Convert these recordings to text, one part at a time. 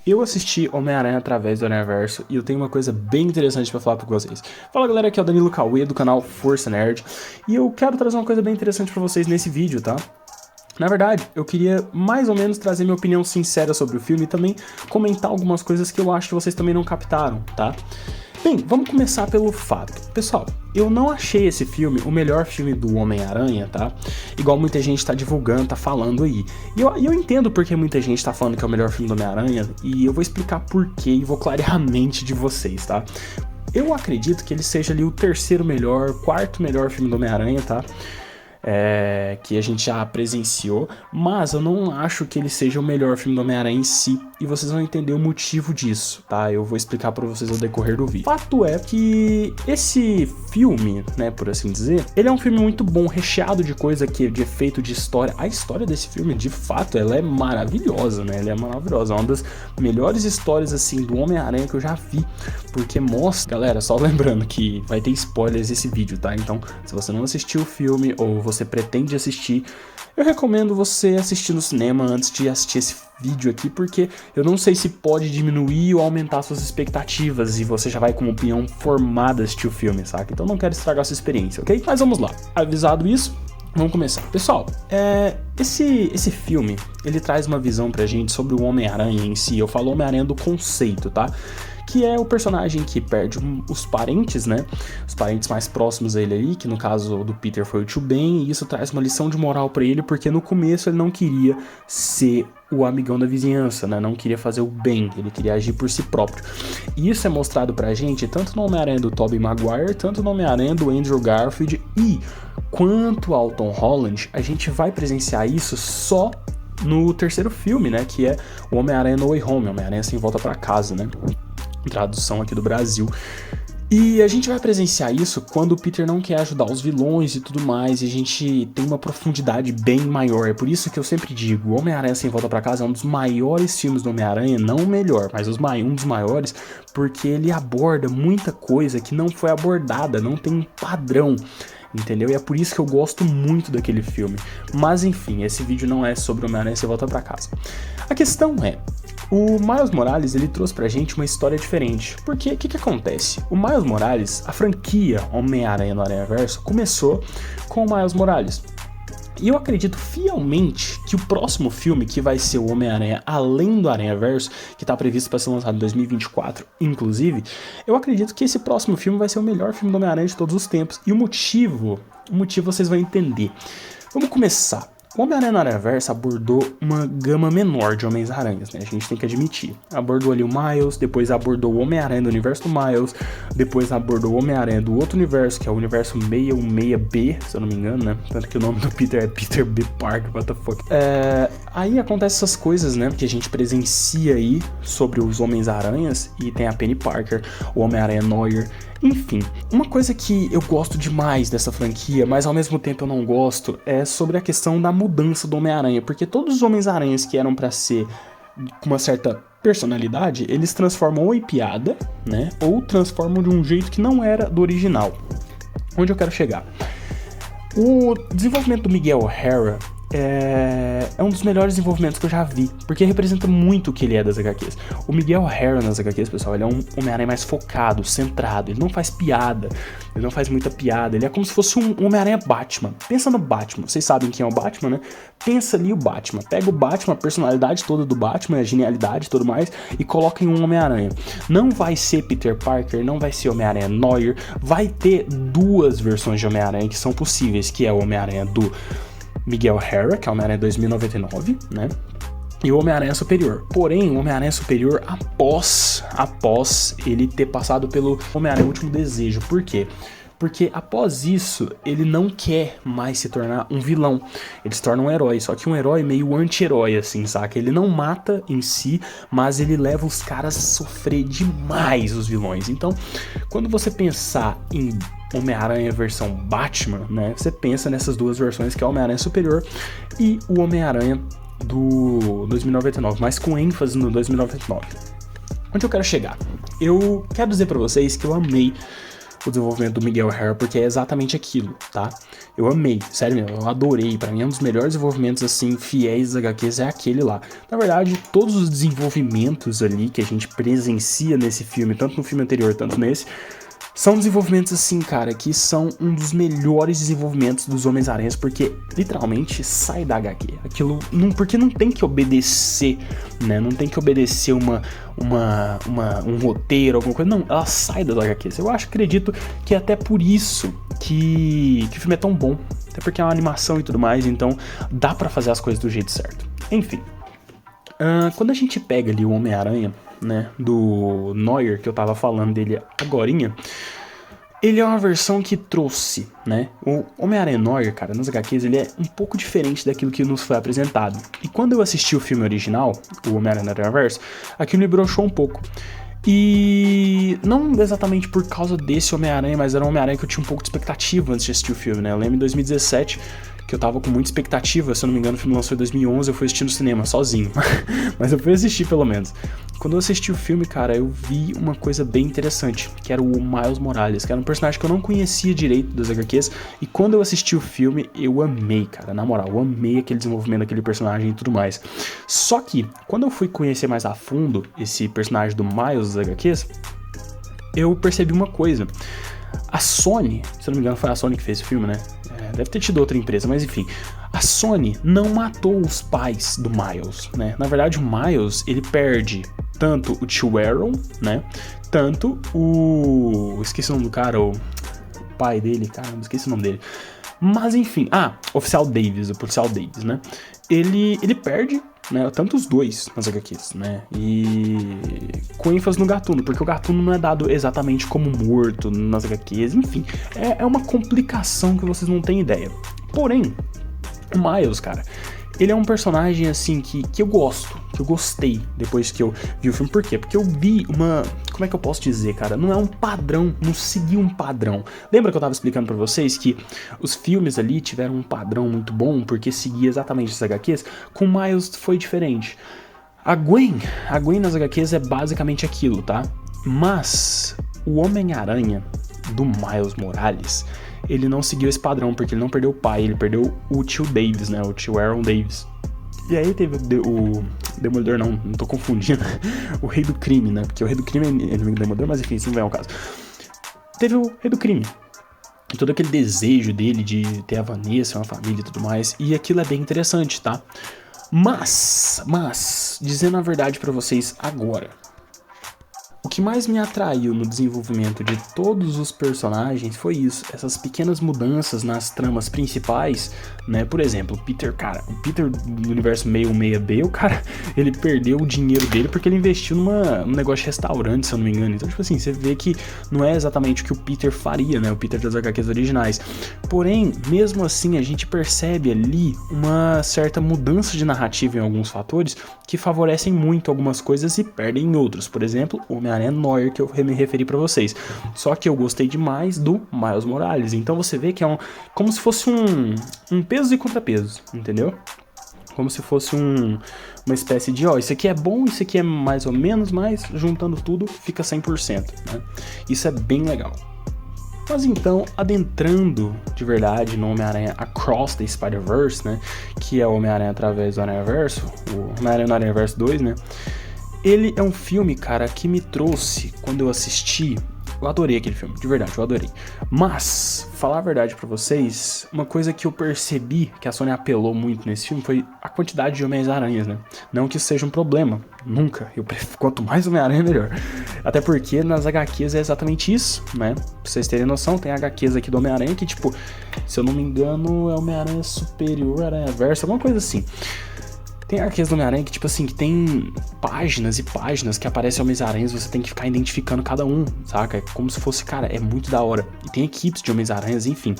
Eu assisti Homem-Aranha através do Aranhaverso e eu tenho uma coisa bem interessante pra falar pra vocês. Fala galera, aqui é o Danilo Cauê do canal Força Nerd e eu quero trazer uma coisa bem interessante pra vocês nesse vídeo, tá? Na verdade, eu queria mais ou menos trazer minha opinião sincera sobre o filme e também comentar algumas coisas que eu acho que vocês também não captaram, tá? Bem, vamos começar pelo fato. Pessoal, eu não achei esse filme o melhor filme do Homem-Aranha, tá? Igual muita gente tá divulgando, tá falando aí. E eu entendo porque muita gente tá falando que é o melhor filme do Homem-Aranha, e eu vou explicar porquê e vou clarear a mente de vocês, tá? Eu acredito que ele seja ali o terceiro melhor, quarto melhor filme do Homem-Aranha, tá? Que a gente já presenciou, mas eu não acho que ele seja o melhor filme do Homem-Aranha em si, e vocês vão entender o motivo disso, tá? Eu vou explicar pra vocês ao decorrer do vídeo. Fato é que esse filme, né, por assim dizer, ele é um filme muito bom, recheado de coisa que de efeito de história. A história desse filme, de fato, ela é maravilhosa, né? Ela é maravilhosa, é uma das melhores histórias, assim, do Homem-Aranha que eu já vi, porque mostra... Galera, só lembrando que vai ter spoilers esse vídeo, tá? Então, se você não assistiu o filme, ou você pretende assistir, eu recomendo você assistir no cinema antes de assistir esse vídeo aqui, porque eu não sei se pode diminuir ou aumentar suas expectativas e você já vai com uma opinião formada assistir o filme, saca? Então não quero estragar sua experiência, ok? Mas vamos lá. Avisado isso, vamos começar. Pessoal, esse filme, ele traz uma visão pra gente sobre o Homem-Aranha em si. Eu falo Homem-Aranha do conceito, tá? Que é o personagem que perde os parentes, né? Os parentes mais próximos a ele aí, que no caso do Peter foi o Tio Ben, e isso traz uma lição de moral pra ele, porque no começo ele não queria ser o amigão da vizinhança, né? Não queria fazer o bem, ele queria agir por si próprio. E isso é mostrado pra gente tanto no Homem-Aranha do Tobey Maguire, tanto no Homem-Aranha do Andrew Garfield, e quanto ao Tom Holland, a gente vai presenciar isso só no terceiro filme, né? Que é o Homem-Aranha No Way Home, Homem-Aranha Sem Volta Pra Casa, né? Tradução aqui do Brasil. E a gente vai presenciar isso quando o Peter não quer ajudar os vilões e tudo mais, e a gente tem uma profundidade bem maior. É por isso que eu sempre digo, o Homem-Aranha Sem Volta Pra Casa é um dos maiores filmes do Homem-Aranha, não o melhor, mas um dos maiores, porque ele aborda muita coisa que não foi abordada, não tem um padrão, entendeu? E é por isso que eu gosto muito daquele filme. Mas enfim, esse vídeo não é sobre o Homem-Aranha Sem Volta Pra Casa. A questão é, o Miles Morales, ele trouxe pra gente uma história diferente, porque o que acontece? O Miles Morales, a franquia Homem-Aranha no Aranhaverso, começou com o Miles Morales. E eu acredito fielmente que o próximo filme, que vai ser o Homem-Aranha Além do Aranhaverso, que tá previsto para ser lançado em 2024, inclusive, eu acredito que esse próximo filme vai ser o melhor filme do Homem-Aranha de todos os tempos. E o motivo vocês vão entender. Vamos começar. O Homem-Aranha no Aranhaverso abordou uma gama menor de Homens-Aranhas, né? A gente tem que admitir. Abordou ali o Miles, depois abordou o Homem-Aranha do universo do Miles, depois abordou o Homem-Aranha do outro universo, que é o universo 616B, se eu não me engano, né? Tanto que o nome do Peter é Peter B. Parker, what the fuck. Aí acontecem essas coisas, né? Que a gente presencia aí sobre os Homens-Aranhas, e tem a Penny Parker, o Homem-Aranha Neuer. Enfim, uma coisa que eu gosto demais dessa franquia, mas ao mesmo tempo eu não gosto, é sobre a questão da mudança do Homem-Aranha, porque todos os Homens-Aranhas que eram pra ser com uma certa personalidade, eles transformam ou em piada, né, ou transformam de um jeito que não era do original. Onde eu quero chegar? O desenvolvimento do Miguel O'Hara é um dos melhores desenvolvimentos que eu já vi, porque representa muito o que ele é das HQs. O Miguel O'Hara nas HQs, pessoal, ele é um Homem-Aranha mais focado, centrado, ele não faz piada, ele não faz muita piada, ele é como se fosse um Homem-Aranha Batman. Pensa no Batman, vocês sabem quem é o Batman, né? Pensa ali o Batman, pega o Batman, a personalidade toda do Batman, a genialidade e tudo mais, e coloca em um Homem-Aranha. Não vai ser Peter Parker, não vai ser Homem-Aranha Neuer, vai ter duas versões de Homem-Aranha que são possíveis, que é o Homem-Aranha do Miguel O'Hara, que é o Homem-Aranha 2099, né? E o Homem-Aranha Superior. Porém, o Homem-Aranha Superior após ele ter passado pelo Homem-Aranha Último Desejo. Por quê? Porque após isso, ele não quer mais se tornar um vilão. Ele se torna um herói, só que um herói meio anti-herói, assim, saca? Ele não mata em si, mas ele leva os caras a sofrer demais, os vilões. Então, quando você pensar em Homem-Aranha versão Batman, né? Você pensa nessas duas versões, que é o Homem-Aranha Superior e o Homem-Aranha do 2099, mas com ênfase no 2099. Onde eu quero chegar? Eu quero dizer pra vocês que eu amei o desenvolvimento do Miguel O'Hara, porque é exatamente aquilo, tá? Eu amei, sério mesmo, eu adorei. Pra mim, um dos melhores desenvolvimentos, assim, fiéis das HQs é aquele lá. Na verdade, todos os desenvolvimentos ali que a gente presencia nesse filme, tanto no filme anterior, tanto nesse, são desenvolvimentos assim, cara, que são um dos melhores desenvolvimentos dos Homens-Aranhas, porque literalmente sai da HQ. Aquilo não, porque não tem que obedecer, né? Não tem que obedecer um roteiro, alguma coisa. Não, ela sai das HQs. Eu acredito que é até por isso que o filme é tão bom. Até porque é uma animação e tudo mais, então dá pra fazer as coisas do jeito certo. Enfim. Quando a gente pega ali o Homem-Aranha, né, do Neuer, que eu tava falando dele agorinha, ele é uma versão que trouxe, né, o Homem-Aranha Neuer, cara, nas HQs, ele é um pouco diferente daquilo que nos foi apresentado. E quando eu assisti o filme original, o Homem-Aranha no Aranhaverso, aquilo me broxou um pouco. E não exatamente por causa desse Homem-Aranha, mas era um Homem-Aranha que eu tinha um pouco de expectativa antes de assistir o filme, né, eu lembro em 2017... que eu tava com muita expectativa, se eu não me engano o filme lançou em 2011, eu fui assistir no cinema, sozinho, mas eu fui assistir pelo menos. Quando eu assisti o filme, cara, eu vi uma coisa bem interessante, que era o Miles Morales, que era um personagem que eu não conhecia direito das HQs, e quando eu assisti o filme, eu amei, cara, na moral, eu amei aquele desenvolvimento daquele personagem e tudo mais. Só que, quando eu fui conhecer mais a fundo esse personagem do Miles das HQs, eu percebi uma coisa. A Sony, se eu não me engano foi a Sony que fez esse filme, né? Deve ter tido outra empresa, mas enfim. A Sony não matou os pais do Miles, né? Na verdade, o Miles, ele perde tanto o tio Aaron, né? Tanto o... esqueci o nome do cara, o pai dele, caramba, esqueci o nome dele. Mas enfim, Oficial Davis, o Policial Davis, né? Ele perde, né, tanto os dois nas HQs, né? E com ênfase no Gatuno, porque o Gatuno não é dado exatamente como morto nas HQs, enfim, é uma complicação que vocês não têm ideia. Porém, o Miles, cara, ele é um personagem, assim, que eu gosto, que eu gostei depois que eu vi o filme. Por quê? Porque eu vi uma... como é que eu posso dizer, cara? Não é um padrão, não seguiu um padrão. Lembra que eu tava explicando pra vocês que os filmes ali tiveram um padrão muito bom, porque seguia exatamente as HQs? Com o Miles foi diferente. A Gwen nas HQs é basicamente aquilo, tá? Mas o Homem-Aranha do Miles Morales, ele não seguiu esse padrão, porque ele não perdeu o pai, ele perdeu o tio Davis, né? O tio Aaron Davis. E aí teve o Demolidor, não tô confundindo, o Rei do Crime, né? Porque o Rei do Crime é inimigo do Demolidor, mas enfim, isso não é o caso. Teve o Rei do Crime. E todo aquele desejo dele de ter a Vanessa, uma família e tudo mais. E aquilo é bem interessante, tá? Mas, dizendo a verdade pra vocês agora, o que mais me atraiu no desenvolvimento de todos os personagens foi isso, essas pequenas mudanças nas tramas principais, né? Por exemplo, o Peter do universo 616B, o cara, ele perdeu o dinheiro dele porque ele investiu num negócio de restaurante, se eu não me engano. Então, tipo assim, você vê que não é exatamente o que o Peter faria, né? O Peter das HQs originais. Porém, mesmo assim, a gente percebe ali uma certa mudança de narrativa em alguns fatores que favorecem muito algumas coisas e perdem em outros. Por exemplo, o Homem-Aranha Neuer, que eu me referi pra vocês. Só que eu gostei demais do Miles Morales. Então você vê que é como se fosse um peso e contrapeso, entendeu? Como se fosse uma espécie de, isso aqui é bom, isso aqui é mais ou menos, mas juntando tudo fica 100%, né? Isso é bem legal. Mas então, adentrando de verdade no Homem-Aranha Across the Spider-Verse, né? Que é o Homem-Aranha através do Aranhaverso, o Homem-Aranha no Aranhaverso 2, né? Ele é um filme, cara, que me trouxe, quando eu assisti, eu adorei aquele filme, de verdade, eu adorei. Mas, falar a verdade pra vocês, uma coisa que eu percebi que a Sony apelou muito nesse filme foi a quantidade de Homens-Aranhas, né? Não que isso seja um problema, nunca. Quanto mais Homem-Aranha, melhor. Até porque nas HQs é exatamente isso, né? Pra vocês terem noção, tem HQs aqui do Homem-Aranha que, tipo, se eu não me engano, é Homem-Aranha Superior, Aranhaverso, alguma coisa assim. Tem HQs do Homem-Aranha que, tipo assim, que tem páginas e páginas que aparecem Homens-Aranhas, você tem que ficar identificando cada um, saca? É como se fosse, cara, é muito da hora. E tem equipes de Homens-Aranhas, enfim,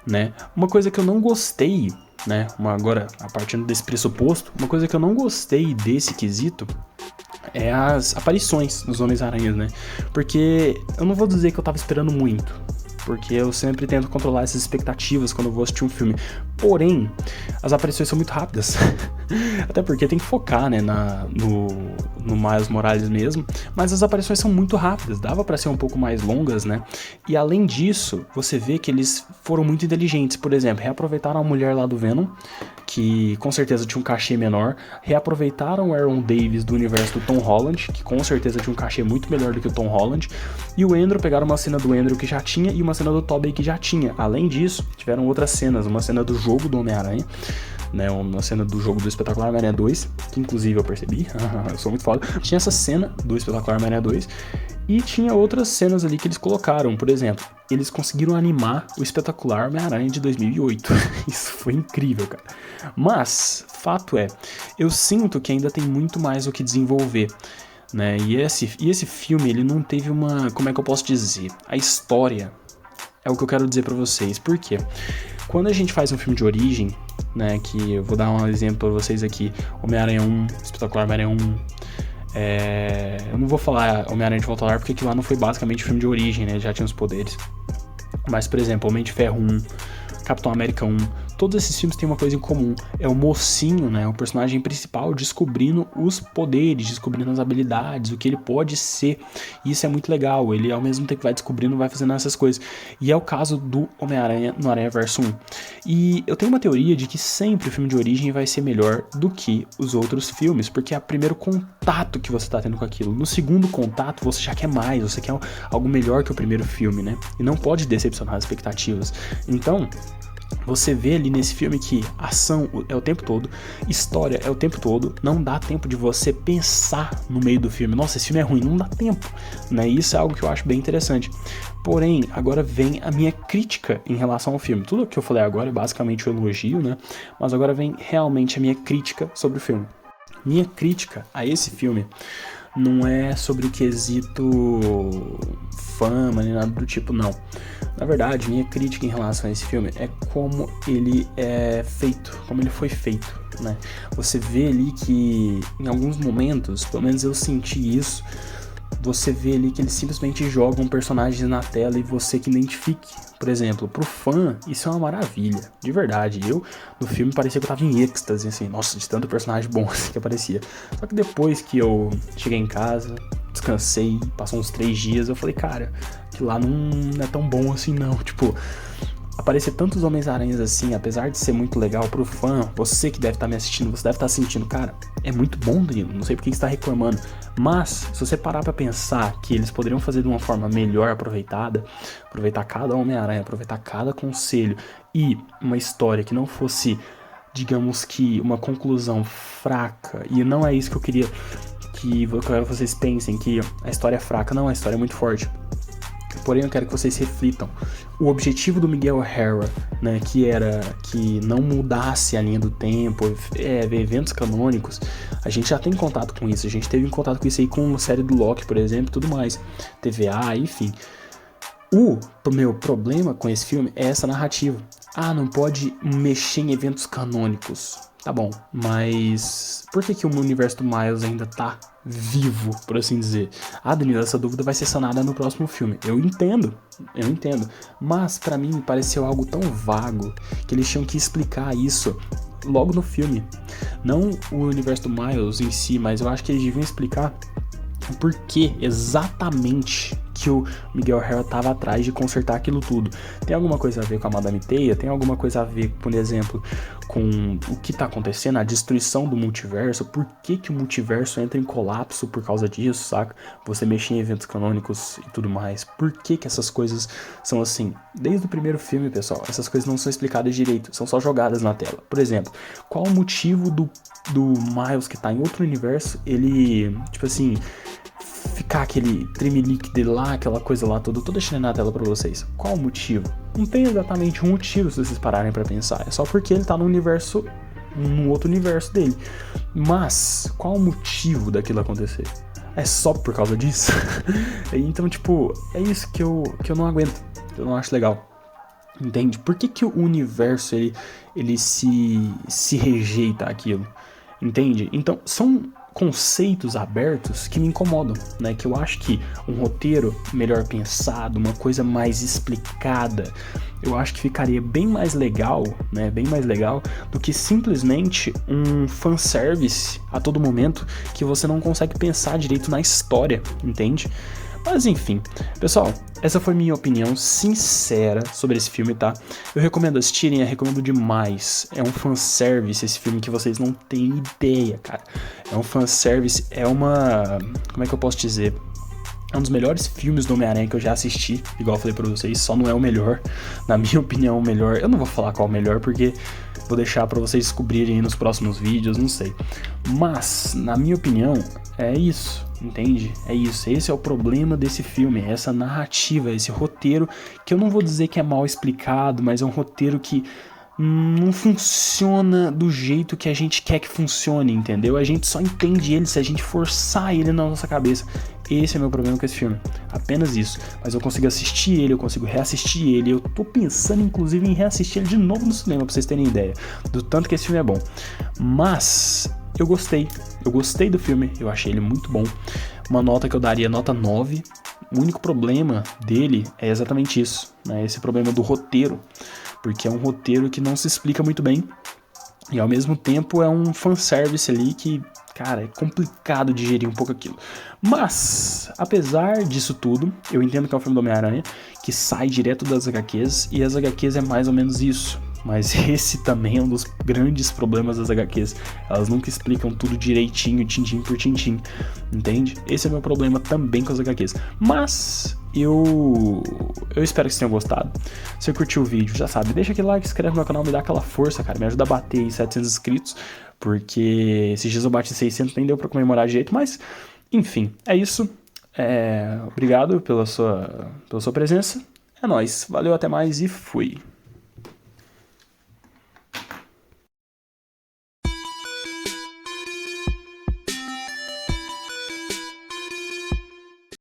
né? Uma coisa que eu não gostei, né? Agora, a partir desse pressuposto, uma coisa que eu não gostei desse quesito é as aparições dos Homens-Aranhas, né? Porque eu não vou dizer que eu tava esperando muito, porque eu sempre tento controlar essas expectativas quando eu vou assistir um filme. Porém, as aparições são muito rápidas. Até porque tem que focar, né, no Miles Morales mesmo, mas as aparições são muito rápidas, dava pra ser um pouco mais longas, né? E além disso, você vê que eles foram muito inteligentes. Por exemplo, reaproveitaram a mulher lá do Venom, que com certeza tinha um cachê menor, reaproveitaram o Aaron Davis do universo do Tom Holland, que com certeza tinha um cachê muito melhor do que o Tom Holland, e o Andrew, pegaram uma cena do Andrew que já tinha e uma cena do Tobey que já tinha. Além disso, tiveram outras cenas, uma cena do jogo do Homem-Aranha, né, uma cena do jogo do Espetacular Homem-Aranha 2, que inclusive eu percebi, eu sou muito foda. Tinha essa cena do Espetacular Homem-Aranha 2, e tinha outras cenas ali que eles colocaram. Por exemplo, eles conseguiram animar o Espetacular Homem-Aranha de 2008. Isso foi incrível, cara. Mas, fato é, eu sinto que ainda tem muito mais o que desenvolver, né? E esse filme, ele não teve uma... Como é que eu posso dizer? A história é o que eu quero dizer pra vocês. Por quê? Quando a gente faz um filme de origem, né, que eu vou dar um exemplo pra vocês aqui, Homem-Aranha 1, Espetacular Homem-Aranha 1, eu não vou falar Homem-Aranha de Volta ao Lar, porque aquilo lá não foi basicamente filme de origem, né, já tinha os poderes. Mas, por exemplo, Homem de Ferro 1, Capitão América 1, todos esses filmes têm uma coisa em comum, é o mocinho, né, o personagem principal descobrindo os poderes, descobrindo as habilidades, o que ele pode ser, e isso é muito legal, ele ao mesmo tempo que vai descobrindo, vai fazendo essas coisas, e é o caso do Homem-Aranha no Aranhaverso 1, e eu tenho uma teoria de que sempre o filme de origem vai ser melhor do que os outros filmes, porque é o primeiro contato que você tá tendo com aquilo, no segundo contato você já quer mais, você quer algo melhor que o primeiro filme, né, e não pode decepcionar as expectativas, então... Você vê ali nesse filme que ação é o tempo todo, história é o tempo todo, não dá tempo de você pensar no meio do filme. Nossa, esse filme é ruim, não dá tempo, né? Isso é algo que eu acho bem interessante. Porém, agora vem a minha crítica em relação ao filme. Tudo que eu falei agora é basicamente um elogio, né? Mas agora vem realmente a minha crítica sobre o filme. Minha crítica a esse filme não é sobre o quesito fama nem nada do tipo, não. Na verdade, minha crítica em relação a esse filme é como ele é feito, como ele foi feito, né? Você vê ali que em alguns momentos, pelo menos eu senti isso, você vê ali que eles simplesmente jogam personagens na tela e você que identifique. Por exemplo, pro fã, isso é uma maravilha, de verdade. Eu, no filme, parecia que eu tava em êxtase, assim, nossa, de tanto personagem bom assim, que aparecia. Só que depois que eu cheguei em casa, descansei, passou uns 3 dias, eu falei, cara, que lá não é tão bom assim não, tipo... Aparecer tantos Homens-Aranhas assim, apesar de ser muito legal pro fã, você que deve estar me assistindo, você deve estar sentindo, cara, é muito bom, Danilo, não sei por que você está reclamando. Mas, se você parar pra pensar que eles poderiam fazer de uma forma melhor aproveitada, aproveitar cada Homem-Aranha, aproveitar cada conselho e uma história que não fosse, digamos que, uma conclusão fraca, e não é isso que eu queria que vocês pensem, que a história é fraca, não, a história é muito forte. Porém, eu quero que vocês reflitam. O objetivo do Miguel O'Hara, né, que era que não mudasse a linha do tempo, eventos canônicos, a gente já tem contato com isso. A gente teve contato com isso aí com a série do Loki, por exemplo, e tudo mais. TVA, enfim. O meu problema com esse filme é essa narrativa. Ah, não pode mexer em eventos canônicos. Tá bom, mas por que o universo do Miles ainda tá vivo, por assim dizer? Ah, Danilo, essa dúvida vai ser sanada no próximo filme. Eu entendo, mas pra mim pareceu algo tão vago que eles tinham que explicar isso logo no filme. Não o universo do Miles em si, mas eu acho que eles deviam explicar o porquê exatamente que o Miguel O'Hara estava atrás de consertar aquilo tudo. Tem alguma coisa a ver com a Madame Teia? Tem alguma coisa a ver, por exemplo, com o que está acontecendo, a destruição do multiverso? Por que o multiverso entra em colapso por causa disso, saca? Você mexer em eventos canônicos e tudo mais. Por que essas coisas são assim? Desde o primeiro filme, pessoal, essas coisas não são explicadas direito, são só jogadas na tela. Por exemplo, qual o motivo do Miles que está em outro universo, ele, tipo assim... ficar aquele tremelique dele lá, aquela coisa lá toda, eu tô deixando na tela pra vocês. Qual o motivo? Não tem exatamente um motivo se vocês pararem pra pensar, é só porque ele tá no universo, no outro universo dele. Mas, qual o motivo daquilo acontecer? É só por causa disso? Então, tipo, é isso que eu não aguento, eu não acho legal. Entende? Por que o universo, ele se rejeita aquilo? Entende? Então, são conceitos abertos que me incomodam, né? Que eu acho que um roteiro melhor pensado, uma coisa mais explicada, eu acho que ficaria bem mais legal, né? Bem mais legal do que simplesmente um fanservice a todo momento que você não consegue pensar direito na história, entende? Mas enfim, pessoal, essa foi minha opinião sincera sobre esse filme, tá? Eu recomendo assistirem, eu recomendo demais. É um fanservice esse filme que vocês não têm ideia, cara. É um fanservice, é uma... como é que eu posso dizer? É um dos melhores filmes do Homem-Aranha que eu já assisti, igual eu falei pra vocês, só não é o melhor. Na minha opinião, o melhor... eu não vou falar qual é o melhor, porque vou deixar pra vocês descobrirem aí nos próximos vídeos, não sei. Mas, na minha opinião, é isso, entende? É isso, esse é o problema desse filme, é essa narrativa, esse roteiro, que eu não vou dizer que é mal explicado, mas é um roteiro que não funciona do jeito que a gente quer que funcione, entendeu? A gente só entende ele se a gente forçar ele na nossa cabeça. Esse é o meu problema com esse filme, apenas isso. Mas eu consigo assistir ele, eu consigo reassistir ele, eu tô pensando inclusive em reassistir ele de novo no cinema, pra vocês terem ideia do tanto que esse filme é bom. Mas eu gostei do filme, eu achei ele muito bom. Uma nota que eu daria, nota 9. O único problema dele é exatamente isso, né? Esse problema do roteiro, porque é um roteiro que não se explica muito bem e ao mesmo tempo é um fanservice ali que, cara, é complicado digerir um pouco aquilo. Mas, apesar disso tudo, eu entendo que é um filme do Homem-Aranha que sai direto das HQs e as HQs é mais ou menos isso. Mas esse também é um dos grandes problemas das HQs. Elas nunca explicam tudo direitinho, tintim por tintim, entende? Esse é o meu problema também com as HQs. Mas eu espero que vocês tenham gostado. Se você curtiu o vídeo, já sabe, deixa aquele like, se inscreve no meu canal, me dá aquela força, cara. Me ajuda a bater aí 700 inscritos, porque esses dias eu bati 600, nem deu pra comemorar direito, mas enfim, é isso. Obrigado pela sua presença. É nóis, valeu, até mais e fui.